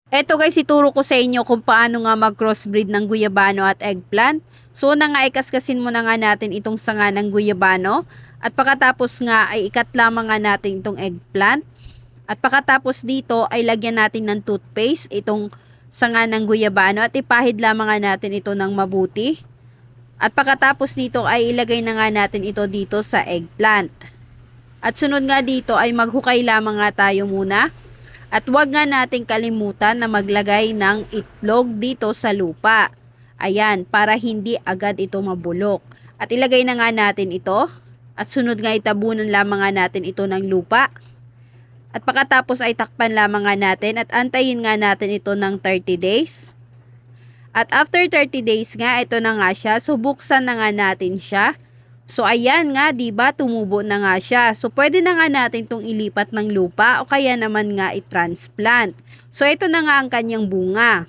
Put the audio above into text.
Eto guys, ituro ko sa inyo kung paano nga mag-crossbreed ng guyabano at eggplant. So una nga, ikaskasin muna nga natin itong sanga ng guyabano. At pagkatapos nga ay ikat lamang nga natin itong eggplant. At pagkatapos dito ay lagyan natin ng toothpaste itong sanga ng guyabano at ipahid lamang nga natin ito ng mabuti. At pagkatapos dito ay ilagay na nga natin ito dito sa eggplant. At sunod nga dito ay maghukay lamang nga tayo muna. At huwag nga nating kalimutan na maglagay ng itlog dito sa lupa. Ayan, para hindi agad ito mabulok. At ilagay na nga natin ito. At sunod nga itabunan lamang nga natin ito ng lupa. At pagkatapos ay takpan lamang nga natin at antayin nga natin ito ng 30 days. At after 30 days nga, ito na nga siya. So buksan na nga natin siya. So ayan nga, 'di ba, tumubo na nga siya. So pwede na nga natin 'tong ilipat ng lupa o kaya naman nga i-transplant. So ito na nga ang kanyang bunga.